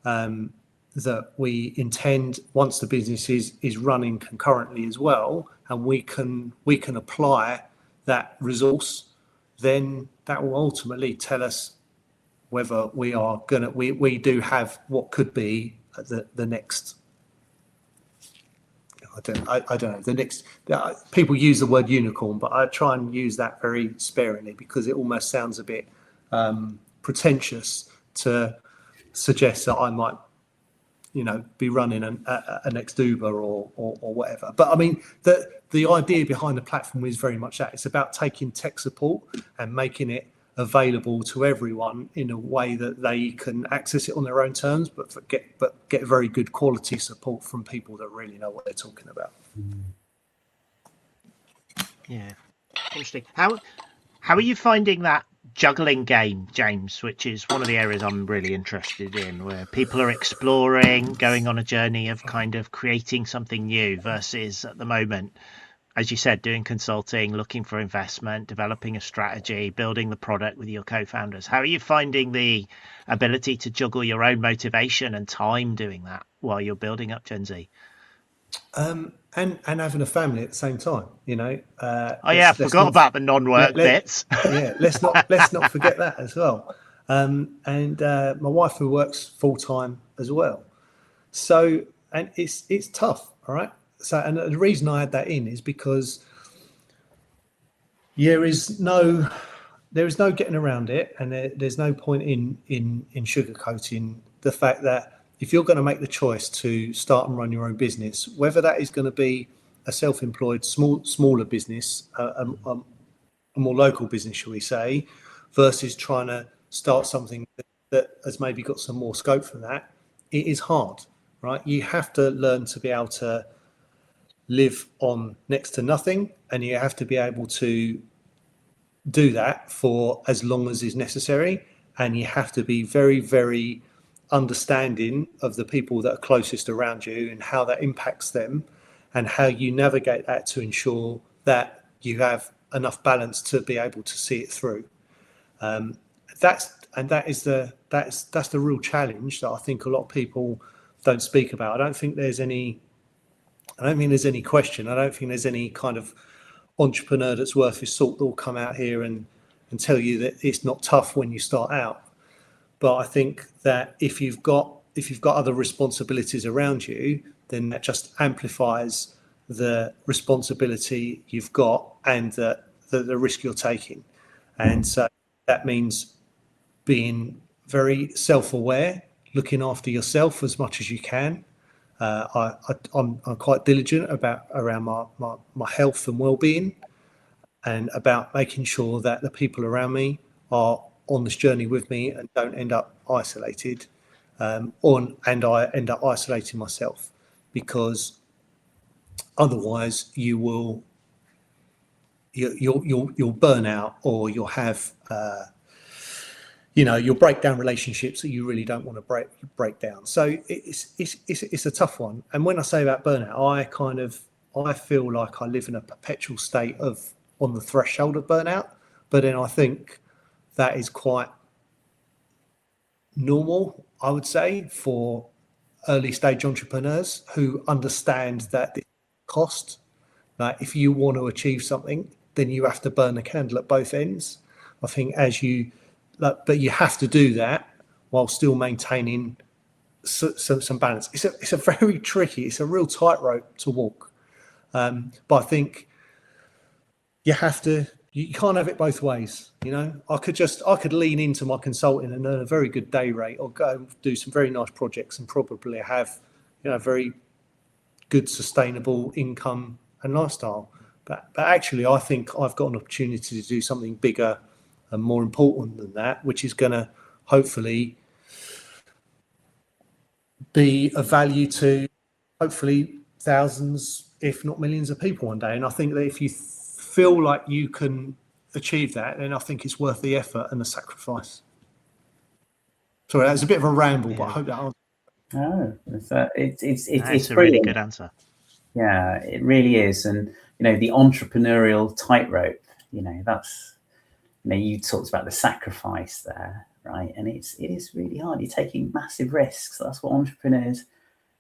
that we intend once the business is running concurrently as well, and we can apply that resource, then that will ultimately tell us whether we do have what could be the next. I don't know. The next, people use the word unicorn, but I try and use that very sparingly because it almost sounds a bit pretentious to suggest that I might, be running a next Uber or whatever. But I mean, the idea behind the platform is very much that. It's about taking tech support and making it available to everyone in a way that they can access it on their own terms, but get very good quality support from people that really know what they're talking about. Yeah, interesting. How are you finding that juggling game, James, which is one of the areas I'm really interested in, where people are exploring, going on a journey of kind of creating something new versus at the moment, as you said, doing consulting, looking for investment, developing a strategy, building the product with your co-founders. How are you finding the ability to juggle your own motivation and time doing that while you're building up Gen Z? And having a family at the same time, I forgot about the non-work bits. Yeah, let's not forget that as well. And my wife, who works full time as well. So, and it's tough, all right. So, and the reason I had that in is because there is no getting around it, and there's no point in sugarcoating the fact that if you're going to make the choice to start and run your own business, whether that is going to be a self-employed smaller business, a more local business, shall we say, versus trying to start something that has maybe got some more scope for that, it is hard, right? You have to learn to be able to live on next to nothing, and you have to be able to do that for as long as is necessary, and you have to be very, very understanding of the people that are closest around you and how that impacts them and how you navigate that to ensure that you have enough balance to be able to see it through. That's the real challenge that I think a lot of people don't speak about. I don't think there's any question. I don't think there's any kind of entrepreneur that's worth his salt that will come out here and tell you that it's not tough when you start out. But I think that if you've got other responsibilities around you, then that just amplifies the responsibility you've got and the risk you're taking. And so that means being very self-aware, looking after yourself as much as you can. I'm quite diligent around my health and well-being, and about making sure that the people around me are on this journey with me and don't end up isolated, and I end up isolating myself, because otherwise you'll burn out, or you'll have you'll break down relationships that you really don't want to break down. So it's a tough one. And when I say about burnout, I feel like I live in a perpetual state of on the threshold of burnout, but then I think that is quite normal, I would say, for early stage entrepreneurs who understand that the cost, that if you want to achieve something, then you have to burn the candle at both ends. I think but you have to do that while still maintaining some balance. It's a very tricky, it's a real tightrope to walk. But I think you can't have it both ways. I could lean into my consulting and earn a very good day rate, or go and do some very nice projects and probably have, very good sustainable income and lifestyle. But actually, I think I've got an opportunity to do something bigger and more important than that, which is going to hopefully be of value to hopefully thousands, if not millions of people one day. And I think that if you feel like you can achieve that, then I think it's worth the effort and the sacrifice. Sorry, that was a bit of a ramble, but I hope that answers. Oh, it's a really good answer. Yeah, it really is. And the entrepreneurial tightrope, that's, you talked about the sacrifice there, right? And it is really hard. You're taking massive risks. That's what entrepreneurs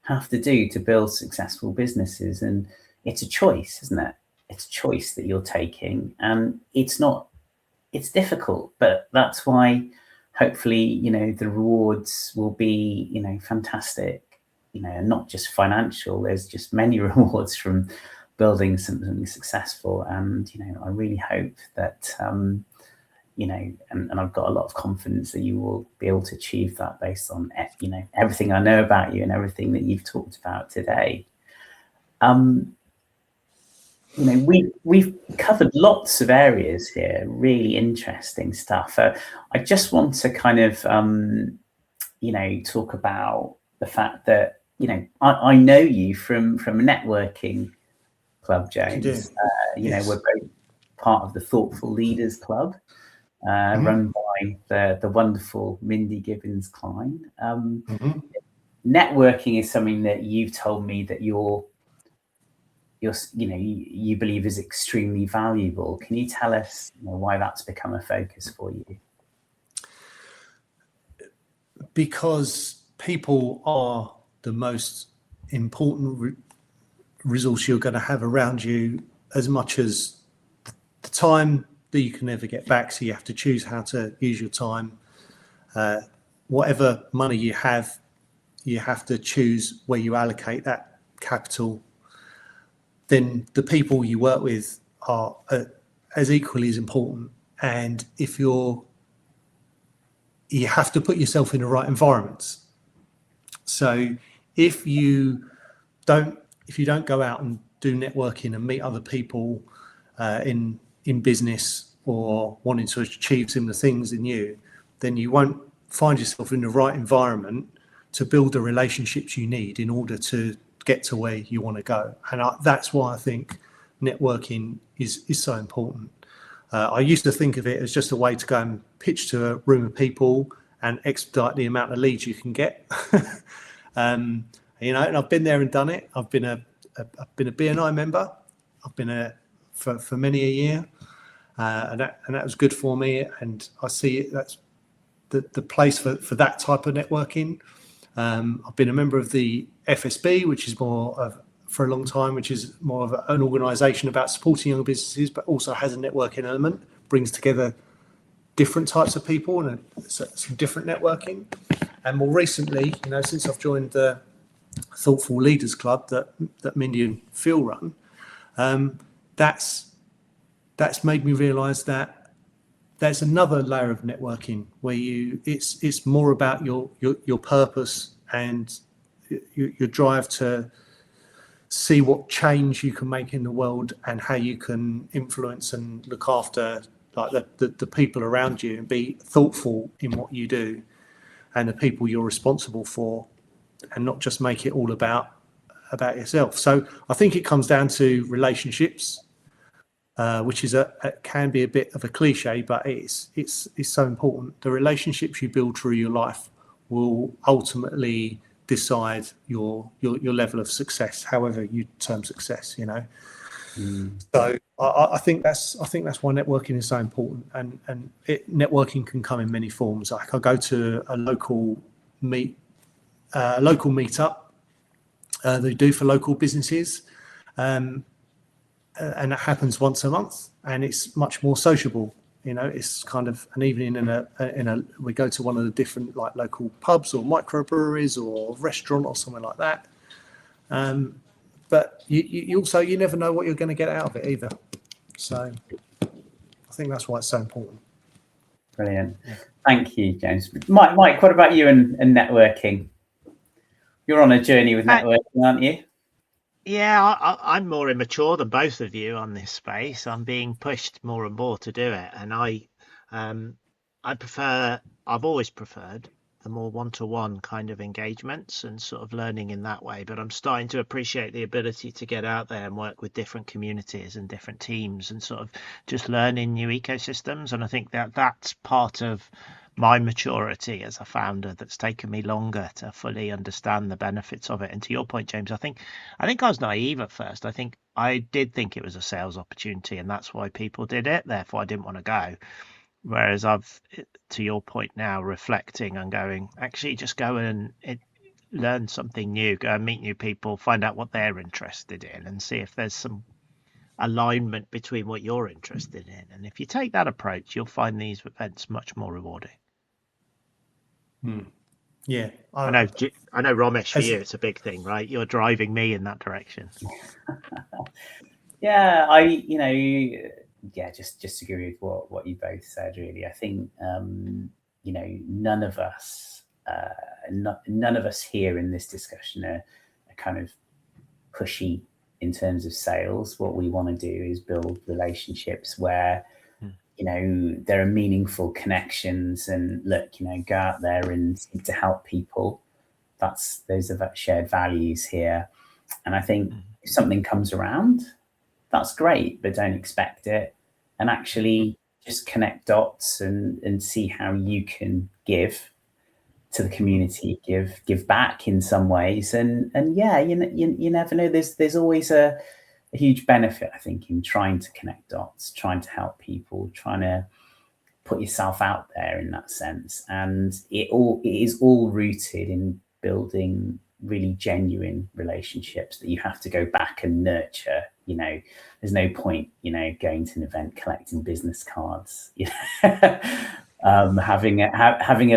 have to do to build successful businesses. And it's a choice, isn't it? It's a choice that you're taking, and it's difficult, but that's why hopefully, the rewards will be, fantastic, and not just financial. There's just many rewards from building something successful. And, I really hope that, and I've got a lot of confidence that you will be able to achieve that based on, everything I know about you and everything that you've talked about today. We've covered lots of areas here, really interesting stuff. I just want to kind of, talk about the fact that, I know you from a networking club, James. Yes. We're both part of the Thoughtful Leaders Club, run by the wonderful Mindy Gibbons-Klein. Networking is something that you've told me that you believe is extremely valuable. Can you tell us why that's become a focus for you? Because people are the most important resource you're going to have around you, as much as the time that you can never get back. So you have to choose how to use your time. Whatever money you have to choose where you allocate that capital. Then the people you work with are as equally as important. And if you have to put yourself in the right environments. So if you don't go out and do networking and meet other people in business, or wanting to achieve similar things than you, then you won't find yourself in the right environment to build the relationships you need in order to get to where you want to go. And that's why I think networking is so important. I used to think of it as just a way to go and pitch to a room of people and expedite the amount of leads you can get. And I've been there and done it. I've been a BNI member. I've been for many a year, and that was good for me. And I see it. That's the place for that type of networking. I've been a member of the FSB, which is more of for a long time, which is more of an organisation about supporting young businesses, but also has a networking element, brings together different types of people and some different networking. And more recently, since I've joined the Thoughtful Leaders Club that Mindy and Phil run, that's made me realise that there's another layer of networking where it's more about your purpose and your drive to see what change you can make in the world and how you can influence and look after like the people around you and be thoughtful in what you do and the people you're responsible for, and not just make it all about yourself. So I think it comes down to relationships, which is can be a bit of a cliche, but it's so important. The relationships you build through your life will ultimately decide your level of success, however you term success. So I think that's why networking is so important, and networking can come in many forms. Like I go to a local meetup they do for local businesses, and that happens once a month, and it's much more sociable. It's kind of an evening we go to one of the different like local pubs or microbreweries or restaurant or something like that. But you also, you never know what you're going to get out of it either. So I think that's why it's so important. Brilliant. Thank you, James. Mike, what about you and networking? You're on a journey with networking, aren't you? Yeah, I'm more immature than both of you on this space. I'm being pushed more and more to do it. And I've always preferred the more one-to-one kind of engagements and sort of learning in that way. But I'm starting to appreciate the ability to get out there and work with different communities and different teams and sort of just learning new ecosystems. And I think that's part of my maturity as a founder that's taken me longer to fully understand the benefits of it. And to your point, James, I think I was naive at first. I did think it was a sales opportunity, and that's why people did it. Therefore, I didn't want to go. Whereas to your point now, reflecting and going, actually just go and learn something new, go and meet new people, find out what they're interested in, and see if there's some alignment between what you're interested in. And if you take that approach, you'll find these events much more rewarding. Yeah, I know, Romesh, for you, it's a big thing, right? You're driving me in that direction. Yeah, just agree with what you both said. Really, I think none of us here in this discussion are kind of pushy in terms of sales. What we want to do is build relationships where there are meaningful connections, and go out there and seek to help people. Those are shared values here. And I think if something comes around, that's great, but don't expect it, and actually just connect dots and see how you can give to the community, give back in some ways. And yeah, you never know. There's always a huge benefit, I think, in trying to connect dots, trying to help people, trying to put yourself out there in that sense. And it is all rooted in building really genuine relationships that you have to go back and nurture. There's no point, going to an event collecting business cards, having a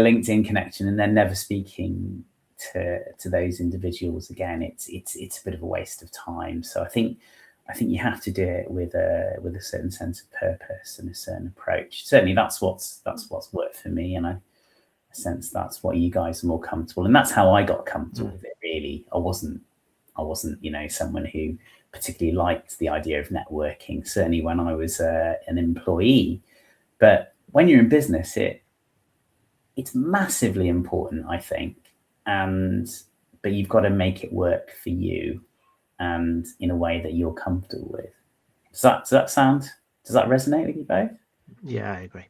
LinkedIn connection and then never speaking to those individuals again. It's a bit of a waste of time. So I think you have to do it with a certain sense of purpose and a certain approach. Certainly that's what's worked for me, and I sense that's what you guys are more comfortable, and that's how I got comfortable with it. Really, I wasn't someone who particularly liked the idea of networking, certainly when I was an employee. But when you're in business, it's massively important, I think, but you've got to make it work for you and in a way that you're comfortable with. Does that resonate with you both? Yeah, I agree.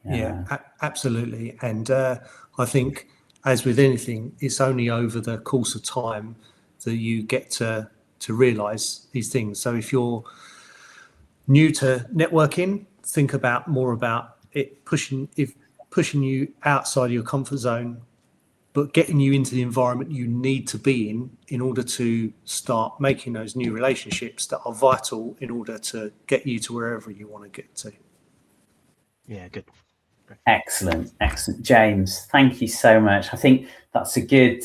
Yeah, absolutely. And I think, as with anything, it's only over the course of time that you get to realize these things. So if you're new to networking, think more about it pushing you outside your comfort zone but getting you into the environment you need to be in order to start making those new relationships that are vital in order to get you to wherever you want to get to. Yeah, good. Excellent. James, thank you so much. I think that's a good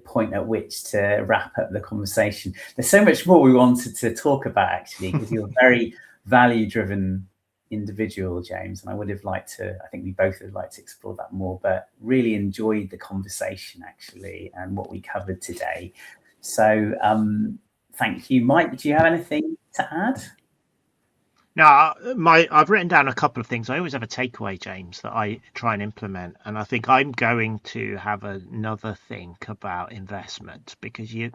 point at which to wrap up the conversation. There's so much more we wanted to talk about, actually, because you're a very value-driven individual, James, and I think we both would like to explore that more, but really enjoyed the conversation, actually, and what we covered today. So thank you. Mike, do you have anything to add? No, I've written down a couple of things. I always have a takeaway, James, that I try and implement, and I think I'm going to have another think about investment, because you've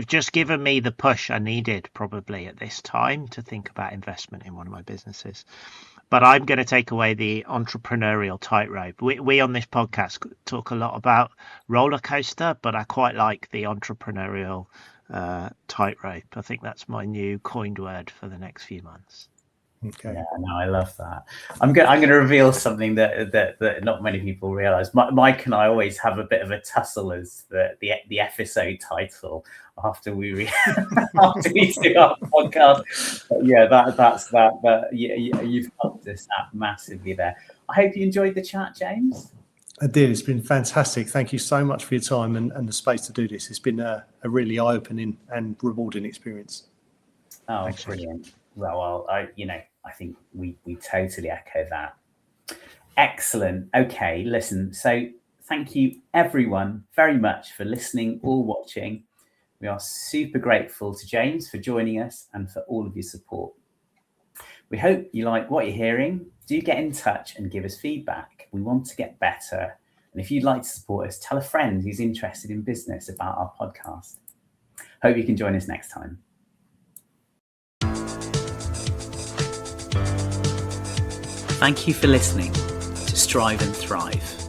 just given me the push I needed probably at this time to think about investment in one of my businesses. But I'm going to take away the entrepreneurial tightrope. We on this podcast talk a lot about roller coaster, but I quite like the entrepreneurial tightrope. I think that's my new coined word for the next few months. Okay. Yeah, no, I love that. I'm going to reveal something that not many people realize. Mike and I always have a bit of a tussle as the episode title after we do our podcast. But yeah, that's that. But you've helped us out massively there. I hope you enjoyed the chat, James. I did. It's been fantastic. Thank you so much for your time and the space to do this. It's been a really eye-opening and rewarding experience. Oh, Thanks, brilliant. Well, I think we totally echo that. Excellent. Okay, listen. So thank you everyone very much for listening or watching. We are super grateful to James for joining us and for all of your support. We hope you like what you're hearing. Do get in touch and give us feedback. We want to get better. And if you'd like to support us, tell a friend who's interested in business about our podcast. Hope you can join us next time. Thank you for listening to Strive and Thrive.